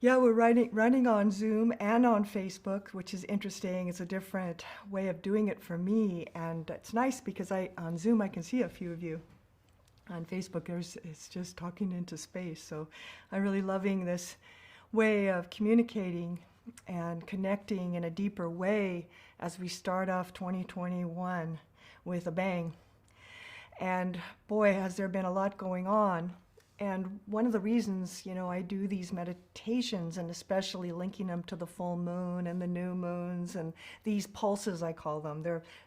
Yeah, we're running on Zoom and on Facebook, which is interesting. It's a different way of doing it for me, and it's nice because I on Zoom I can see a few of you. On Facebook, it's just talking into space. So I'm really loving this way of communicating and connecting in a deeper way as we start off 2021 with a bang. And boy, has there been a lot going on. And one of the reasons, I do these meditations and especially linking them to the full moon and the new moons and these pulses, I call them.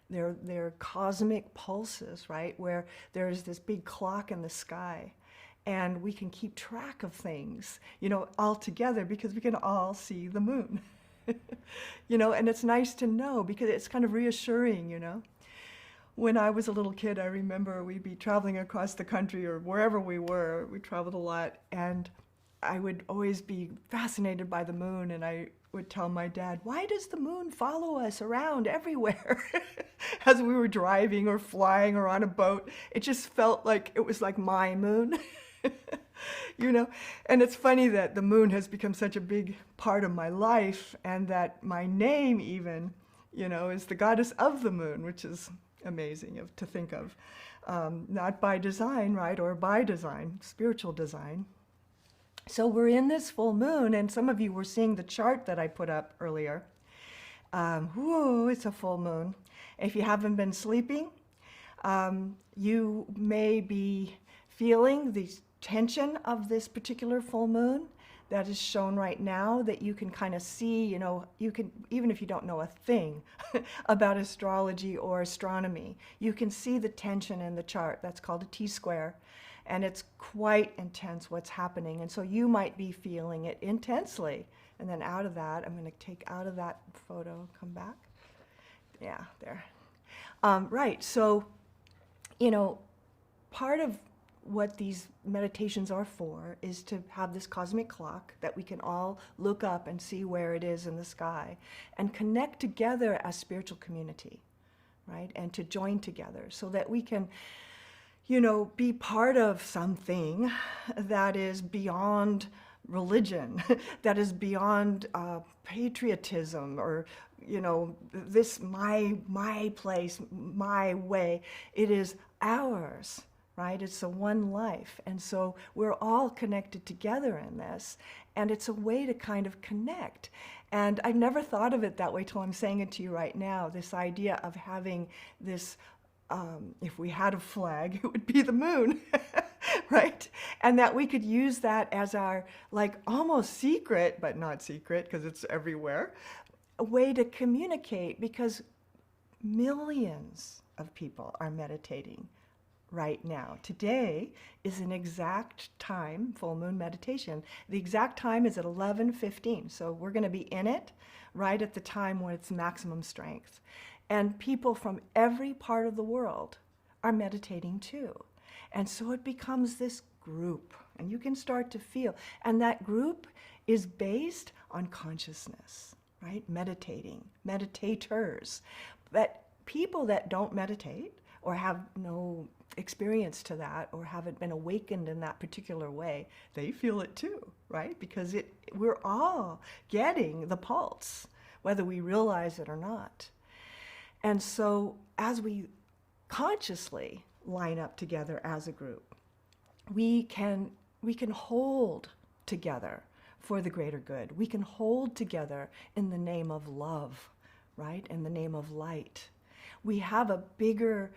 They're cosmic pulses, right? Where there's this big clock in the sky and we can keep track of things, all together because we can all see the moon. And it's nice to know because it's kind of reassuring. When I was a little kid, I remember we'd be traveling across the country or wherever we were. We traveled a lot, and I would always be fascinated by the moon, and I would tell my dad, "Why does the moon follow us around everywhere?" As we were driving or flying or on a boat, it just felt like it was like my moon. you know and it's funny that the moon has become such a big part of my life, and that my name even is the goddess of the moon, which is amazing to think of. Not by design, right, or by design, spiritual design. So we're in this full moon, and some of you were seeing the chart that I put up earlier. Whoa, it's a full moon. If you haven't been sleeping, you may be feeling the tension of this particular full moon that is shown right now, that you can kind of see, you can, even if you don't know a thing about astrology or astronomy, you can see the tension in the chart. That's called a T-square. And it's quite intense what's happening. And so you might be feeling it intensely. And then out of that, I'm going to take out of that photo, come back. Yeah, there. Right, so, part of what these meditations are for is to have this cosmic clock that we can all look up and see where it is in the sky and connect together as spiritual community, right? And to join together so that we can, be part of something that is beyond religion, that is beyond patriotism or, this my place, my way. It is ours. Right? It's a one life. And so we're all connected together in this. And it's a way to kind of connect. And I've never thought of it that way till I'm saying it to you right now. This idea of having this, if we had a flag, it would be the moon, right? And that we could use that as our, like, almost secret, but not secret because it's everywhere, a way to communicate, because millions of people are meditating right now. Today is an exact time, full moon meditation. The exact time is at 11:15. So we're going to be in it right at the time when it's maximum strength. And people from every part of the world are meditating too. And so it becomes this group, and you can start to feel. And that group is based on consciousness, right? Meditating, meditators. But people that don't meditate or have no experience to that or haven't been awakened in that particular way, they feel it too, right? Because we're all getting the pulse, whether we realize it or not. And so as we consciously line up together as a group, we can hold together for the greater good. We can hold together in the name of love, right? In the name of light. We have a bigger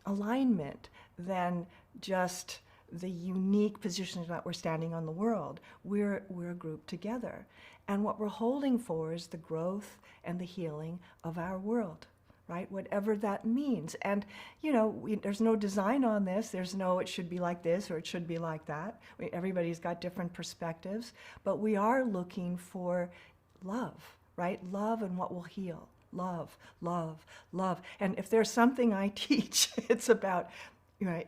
alignment than just the unique position that we're standing on the world. We're a group together. And what we're holding for is the growth and the healing of our world, right? Whatever that means. And, there's no design on this. There's no, it should be like this or it should be like that. Everybody's got different perspectives. But we are looking for love, right? Love and what will heal. Love, love, love. And if there's something I teach, it's about, right,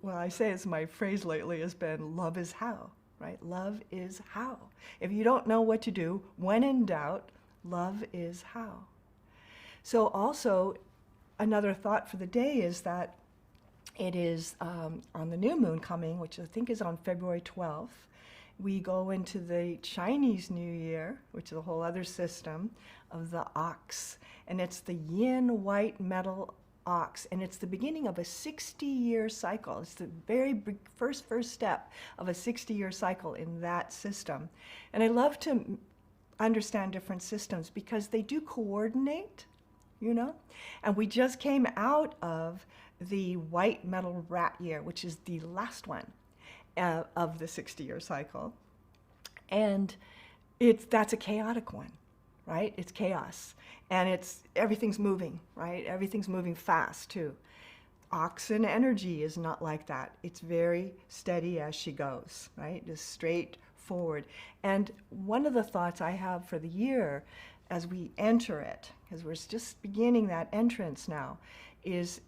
well, I say it's my phrase lately has been love is how, right? Love is how. If you don't know what to do, when in doubt, love is how. So also, another thought for the day is that it is on the new moon coming, which I think is on February 12th, we go into the Chinese New Year, which is a whole other system of the ox. And it's the yin white metal ox. And it's the beginning of a 60-year cycle. It's the very first step of a 60-year cycle in that system. And I love to understand different systems because they do coordinate, you know? And we just came out of the white metal rat year, which is the last one of the 60-year cycle. And that's a chaotic one, right? It's chaos. And everything's moving, right? Everything's moving fast too. Oxen energy is not like that. It's very steady as she goes, right? Just straight forward. And one of the thoughts I have for the year as we enter it, because we're just beginning that entrance now, is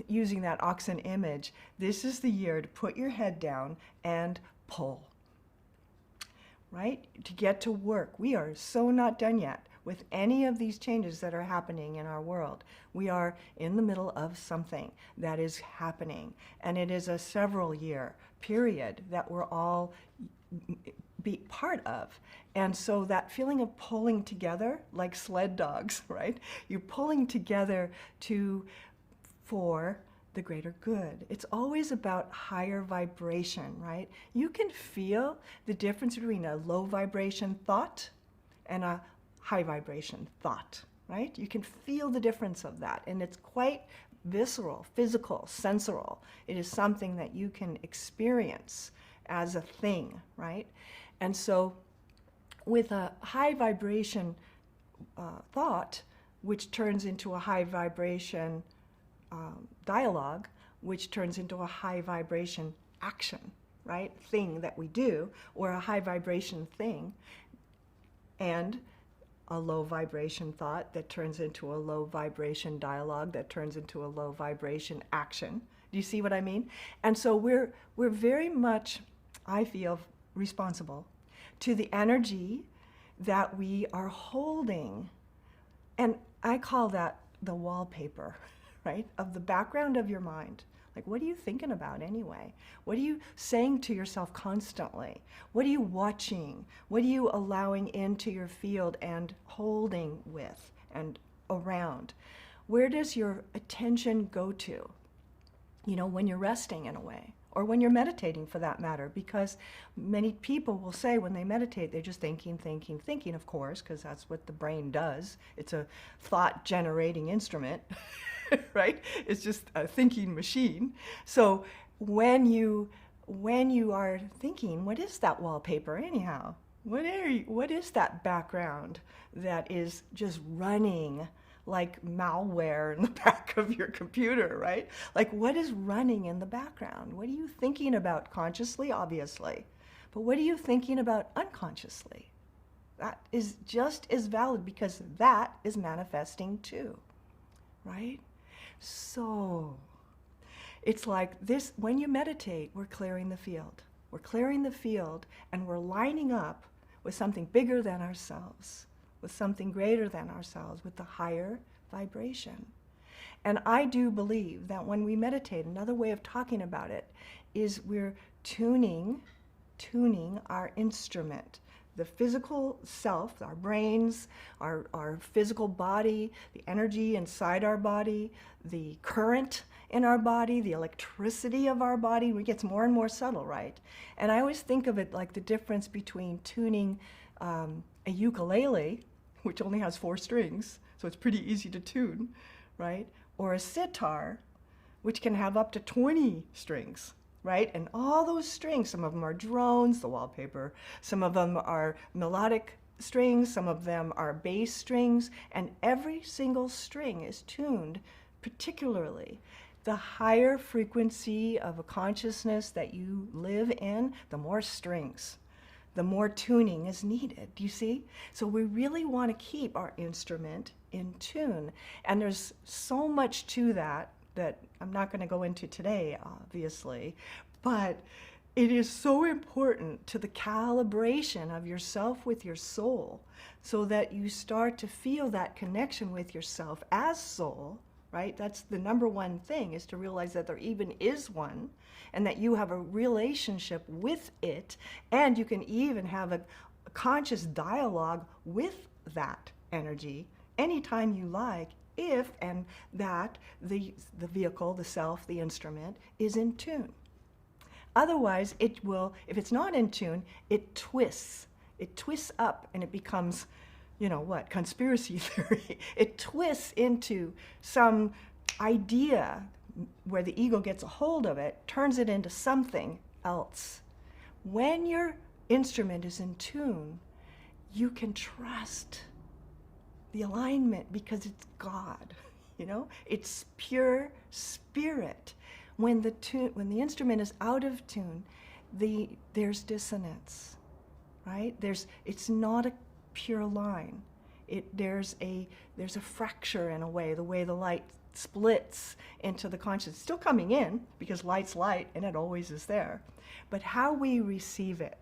using that oxen image. This is the year to put your head down and pull, right? To get to work. We are so not done yet with any of these changes that are happening in our world. We are in the middle of something that is happening, and it is a several-year period that we're all be part of. And so that feeling of pulling together, like sled dogs, right? You're pulling together for the greater good. It's always about higher vibration, right? You can feel the difference between a low vibration thought and a high vibration thought, right? You can feel the difference of that, and it's quite visceral, physical, sensorial. It is something that you can experience as a thing, right? And so with a high vibration thought, which turns into a high vibration dialogue, which turns into a high vibration action, right? Thing that we do, or a high vibration thing, and a low vibration thought that turns into a low vibration dialogue that turns into a low vibration action. Do you see what I mean? And so we're very much, I feel, responsible to the energy that we are holding. And I call that the wallpaper, right? Of the background of your mind. Like, what are you thinking about anyway? What are you saying to yourself constantly? What are you watching? What are you allowing into your field and holding with and around? Where does your attention go to? You know, when you're resting in a way, or when you're meditating for that matter, because many people will say when they meditate, they're just thinking, of course, because that's what the brain does. It's a thought-generating instrument. Right? It's just a thinking machine. So when you are thinking, what is that wallpaper anyhow? What is that background that is just running like malware in the back of your computer, right? Like, what is running in the background? What are you thinking about consciously, obviously? But what are you thinking about unconsciously? That is just as valid, because that is manifesting too, right? So it's like this, when you meditate, we're clearing the field. We're clearing the field, and we're lining up with something bigger than ourselves, with something greater than ourselves, with the higher vibration. And I do believe that when we meditate, another way of talking about it is we're tuning our instrument. The physical self, our brains, our physical body, the energy inside our body, the current in our body, the electricity of our body, it gets more and more subtle, right? And I always think of it like the difference between tuning a ukulele, which only has 4 strings, so it's pretty easy to tune, right? Or a sitar, which can have up to 20 strings. Right? And all those strings, some of them are drones, the wallpaper, some of them are melodic strings, some of them are bass strings, and every single string is tuned particularly. The higher frequency of a consciousness that you live in, the more strings, the more tuning is needed. Do you see? So we really want to keep our instrument in tune. And there's so much to that I'm not going to go into today, obviously, but it is so important to the calibration of yourself with your soul, so that you start to feel that connection with yourself as soul, right? That's the number one thing, is to realize that there even is one, and that you have a relationship with it, and you can even have a conscious dialogue with that energy anytime you like, if and that the vehicle, the self, the instrument is in tune. Otherwise, it will, if it's not in tune, it twists. It twists up and it becomes, you know what, conspiracy theory. It twists into some idea where the ego gets a hold of it, turns it into something else. When your instrument is in tune, you can trust the alignment because it's God, you know? It's pure spirit. When the instrument is out of tune, there's dissonance, right? It's not a pure line. There's a fracture in a way, the way the light splits into the consciousness. It's still coming in because light's light and it always is there. But how we receive it,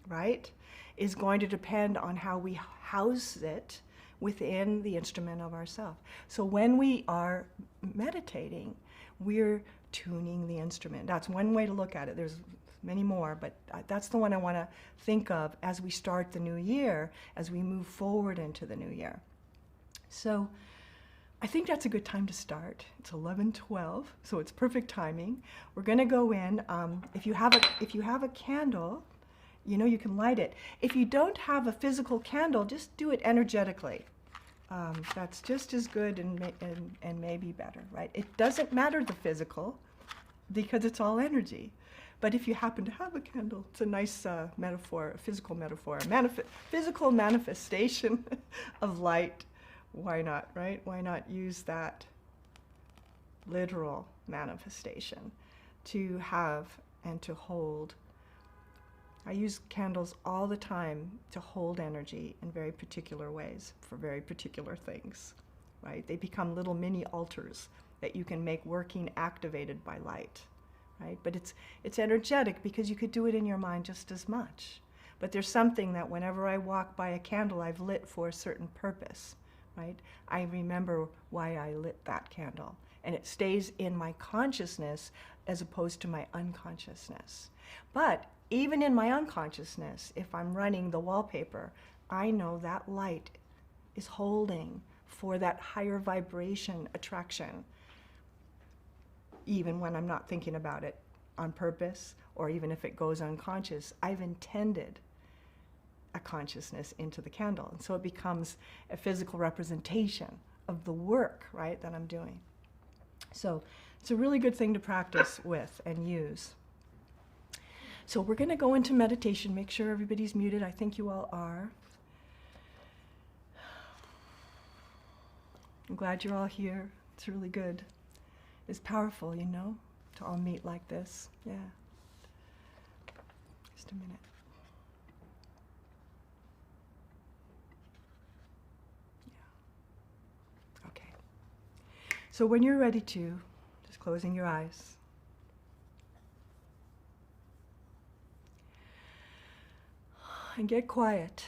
right, is going to depend on how we house it within the instrument of ourself. So when we are meditating, we're tuning the instrument. That's one way to look at it. There's many more, but that's the one I want to think of as we start the new year, as we move forward into the new year. So I think that's a good time to start. It's 11:12, so it's perfect timing. We're going to go in. If you have a candle, you know, you can light it. If you don't have a physical candle, just do it energetically. That's just as good and maybe better, right? It doesn't matter the physical because it's all energy. But if you happen to have a candle, it's a nice metaphor, a physical metaphor, physical manifestation of light. Why not, right? Why not use that literal manifestation to have and to hold? I use candles all the time to hold energy in very particular ways for very particular things, right? They become little mini altars that you can make working, activated by light, right? But it's energetic because you could do it in your mind just as much. But there's something that whenever I walk by a candle, I've lit for a certain purpose, right? I remember why I lit that candle, and it stays in my consciousness as opposed to my unconsciousness. But even in my unconsciousness, if I'm running the wallpaper, I know that light is holding for that higher vibration attraction, even when I'm not thinking about it on purpose, or even if it goes unconscious. I've intended a consciousness into the candle, and so it becomes a physical representation of the work, right, that I'm doing. So it's a really good thing to practice with and use. So we're going to go into meditation. Make sure everybody's muted. I think you all are. I'm glad you're all here. It's really good. It's powerful, you know, to all meet like this. Yeah. Just a minute. Yeah. Okay. So when you're ready to, just closing your eyes. And get quiet.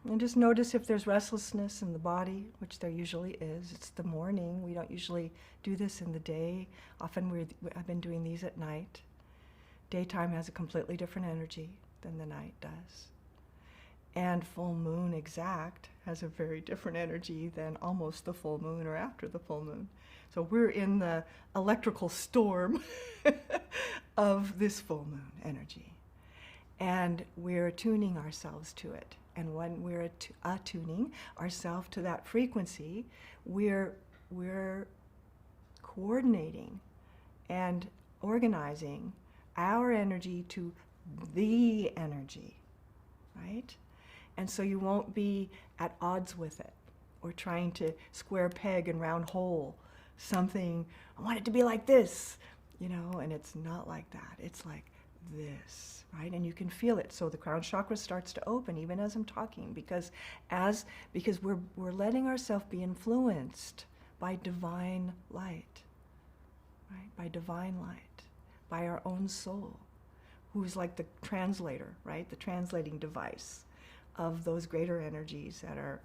And just notice if there's restlessness in the body, which there usually is. It's the morning. We don't usually do this in the day. Often I've been doing these at night. Daytime has a completely different energy than the night does. And full moon exact has a very different energy than almost the full moon or after the full moon. So we're in the electrical storm of this full moon energy. And we're attuning ourselves to it. And when we're attuning ourselves to that frequency, we're coordinating and organizing our energy to the energy, right? And so you won't be at odds with it or trying to square peg and round hole something. I want it to be like this, you know, and it's not like that. It's like this, right? And you can feel it. So the crown chakra starts to open even as I'm talking, because we're letting ourselves be influenced by divine light, right? By divine light, by our own soul, who's like the translator, right? The translating device of those greater energies that are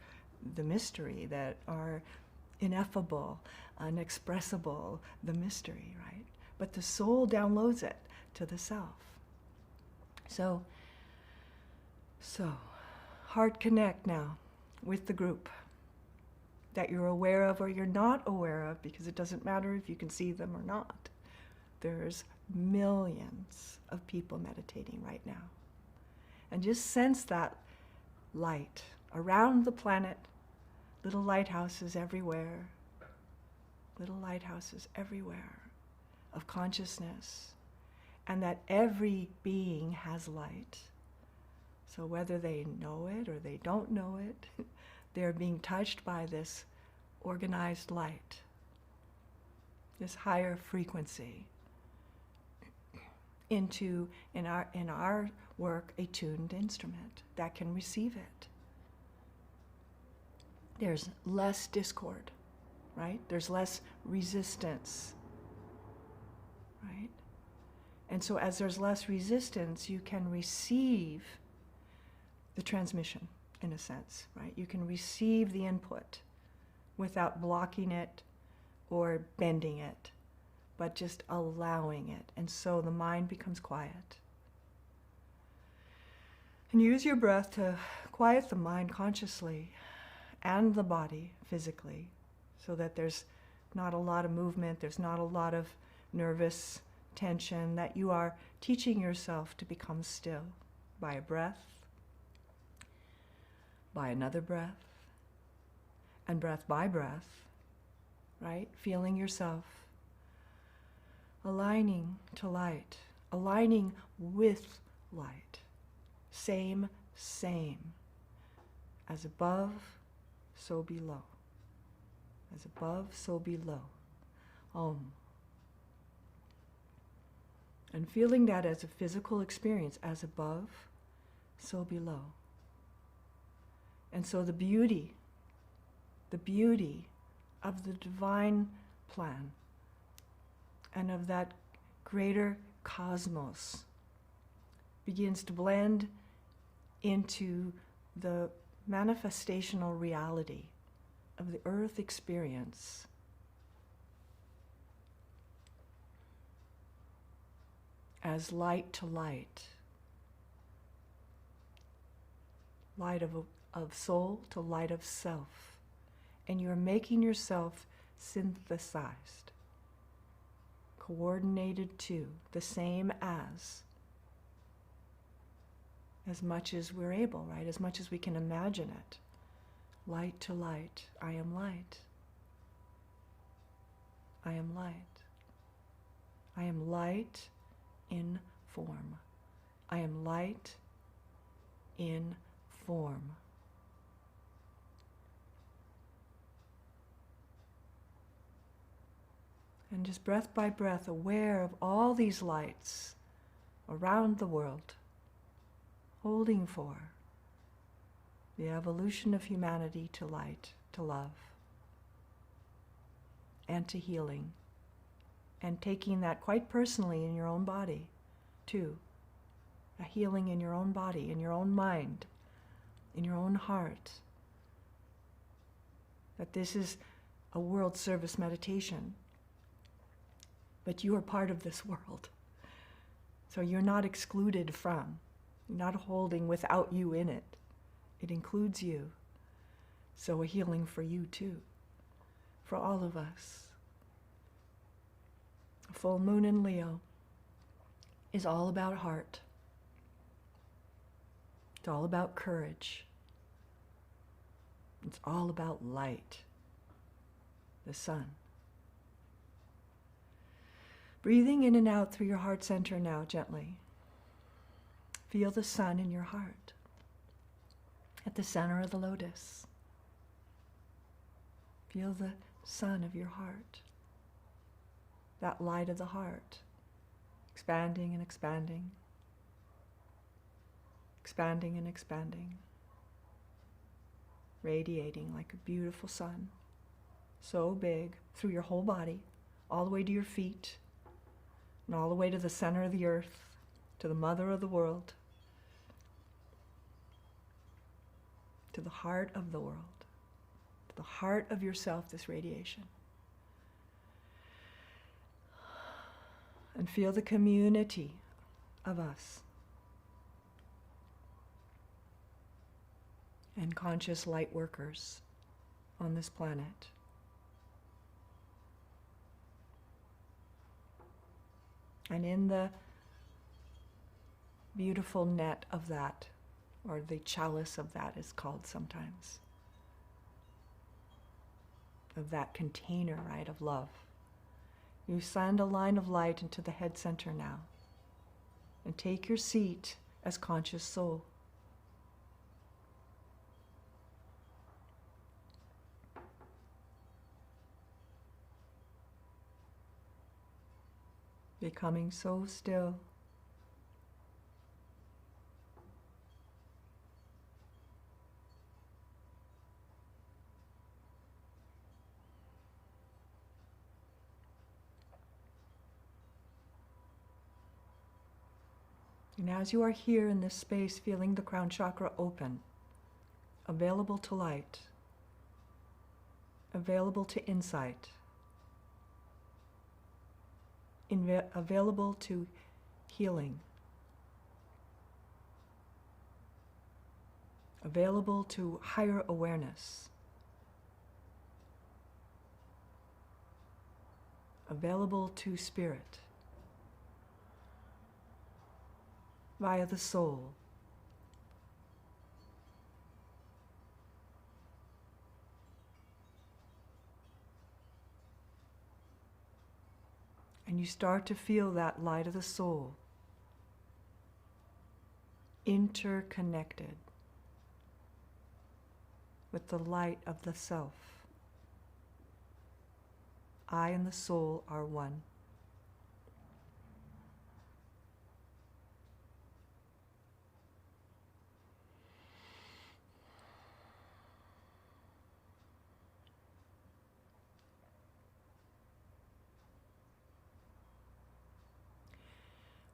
the mystery, that are ineffable, unexpressible, the mystery, right? But the soul downloads it to the self. So, heart connect now with the group that you're aware of or you're not aware of, because it doesn't matter if you can see them or not. There's millions of people meditating right now. And just sense that light around the planet, little lighthouses everywhere, of consciousness, and that every being has light. So whether they know it or they don't know it, they're being touched by this organized light, this higher frequency, into, in our work, a tuned instrument that can receive it. There's less discord, right? There's less resistance, right? And so as there's less resistance, you can receive the transmission, in a sense, right? You can receive the input without blocking it or bending it, but just allowing it. And so the mind becomes quiet. And use your breath to quiet the mind consciously and the body physically, so that there's not a lot of movement, there's not a lot of nervous tension, that you are teaching yourself to become still by a breath, by another breath, and breath by breath, right? Feeling yourself aligning to light, aligning with light. Same. As above, so below. As above, so below. Om. And feeling that as a physical experience, as above, so below. And so the beauty of the divine plan and of that greater cosmos begins to blend into the manifestational reality of the earth experience. As light to light. Light of soul to light of self. And you're making yourself synthesized, coordinated to, the same as much as we're able, right? As much as we can imagine it. Light to light. I am light. I am light. I am light in form. I am light in form. And just breath by breath, aware of all these lights around the world, holding for the evolution of humanity to light, to love, and to healing. And taking that quite personally in your own body, too. A healing in your own body, in your own mind, in your own heart. That this is a world service meditation. But you are part of this world. So you're not excluded from. You're not holding without you in it. It includes you. So a healing for you too. For all of us. A full moon in Leo is all about heart. It's all about courage. It's all about light. The sun. Breathing in and out through your heart center now, gently. Feel the sun in your heart, at the center of the lotus. Feel the sun of your heart, that light of the heart, expanding and expanding, expanding and expanding, radiating like a beautiful sun, so big through your whole body, all the way to your feet, and all the way to the center of the earth, to the mother of the world, to the heart of the world, to the heart of yourself, this radiation. And feel the community of us and conscious light workers on this planet. And in the beautiful net of that, or the chalice of that is called sometimes, of that container, right, of love, you send a line of light into the head center now and take your seat as conscious soul. Becoming so still. And as you are here in this space, feeling the crown chakra open, available to light, available to insight, available to healing, available to higher awareness, available to spirit, via the soul. And you start to feel that light of the soul interconnected with the light of the self. I and the soul are one.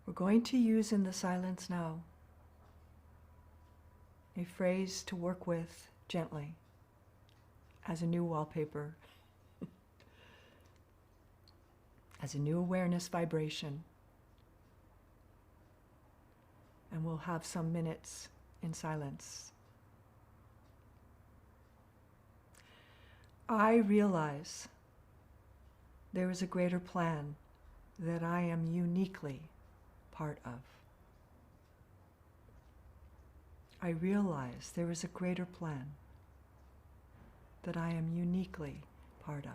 We're going to use in the silence now a phrase to work with gently as a new wallpaper, as a new awareness vibration. And we'll have some minutes in silence. I realize there is a greater plan that I am uniquely part of. I realize there is a greater plan that I am uniquely part of.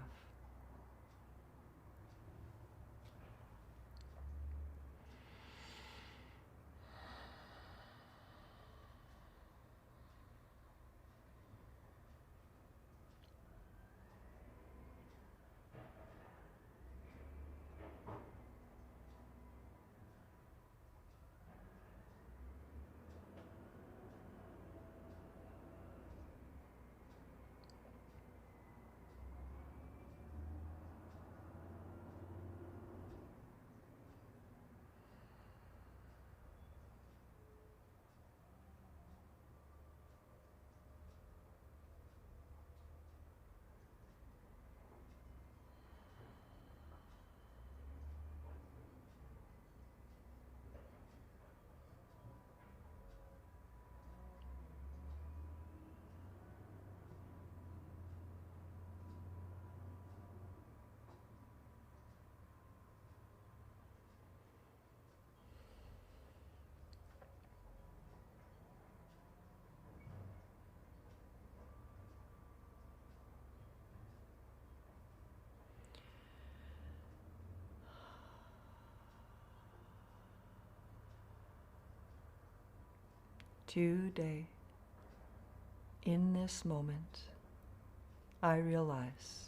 Today, in this moment, I realize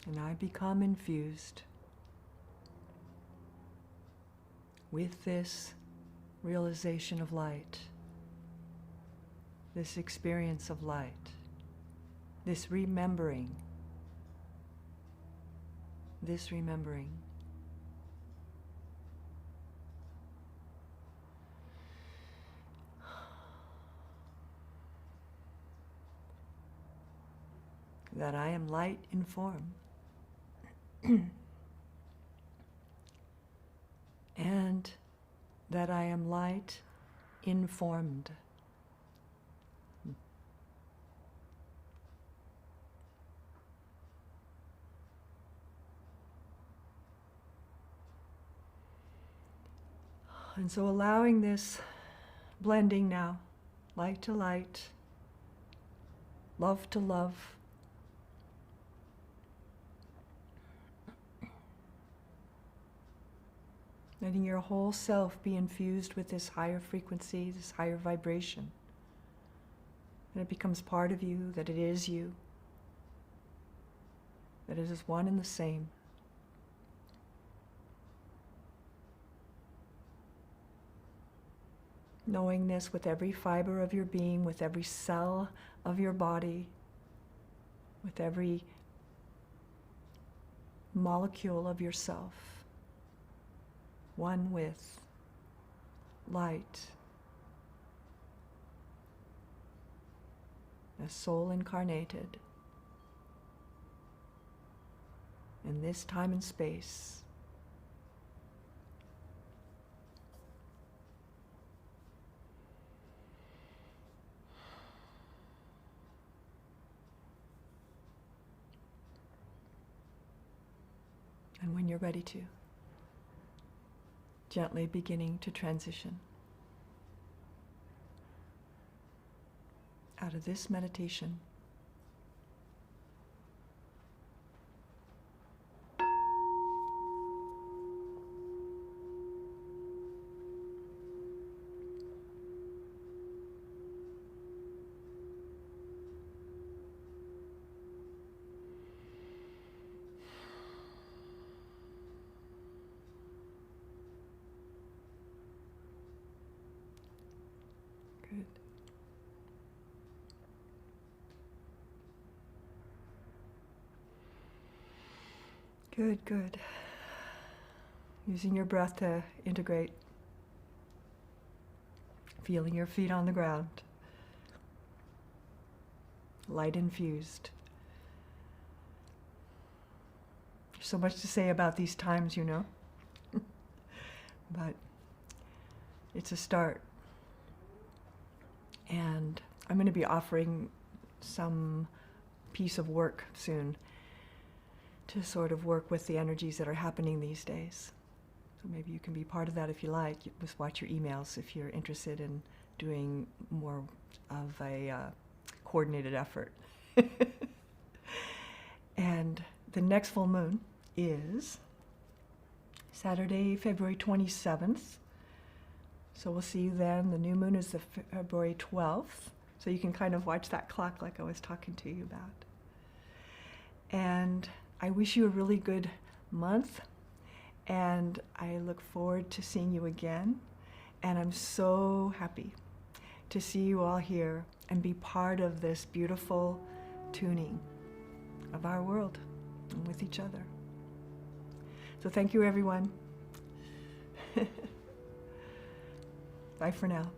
and I become infused with this realization of light, this experience of light, this remembering, that I am light in form. And that I am light informed. And so allowing this blending now, light to light, love to love, letting your whole self be infused with this higher frequency, this higher vibration. And it becomes part of you, that it is you, that it is one and the same. Knowing this with every fiber of your being, with every cell of your body, with every molecule of yourself. One with light, a soul incarnated in this time and space. And when you're ready to, gently beginning to transition out of this meditation. Good. Good, good. Using your breath to integrate. Feeling your feet on the ground. Light infused. There's so much to say about these times, you know. But it's a start. And I'm going to be offering some piece of work soon to sort of work with the energies that are happening these days. So maybe you can be part of that if you like. You just watch your emails if you're interested in doing more of a coordinated effort. And the next full moon is Saturday, February 27th. So we'll see you then. The new moon is the February 12th. So you can kind of watch that clock like I was talking to you about. And I wish you a really good month. And I look forward to seeing you again. And I'm so happy to see you all here and be part of this beautiful tuning of our world and with each other. So thank you, everyone. Bye for now.